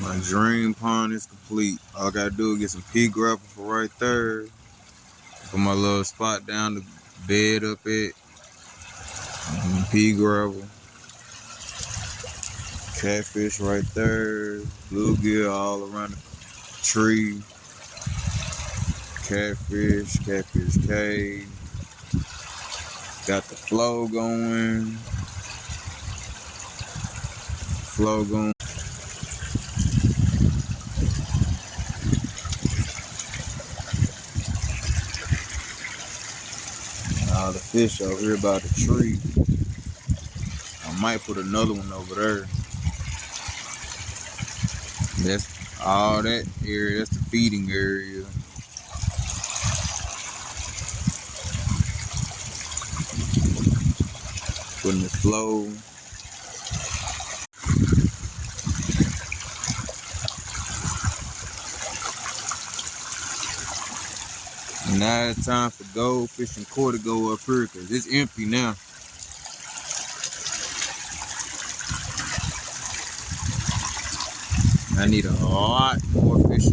My dream pond is complete. All I gotta do is get some pea gravel for right there. Put my little spot down to bed up at. Pea gravel. Catfish right there. Bluegill all around the tree. Catfish cave. Got the flow going. All the fish over here by the tree. I might put another one over there. That's all that area. That's the feeding area. Putting the flow. And now it's time for goldfish and core to go up here because it's empty now. I need a lot more fish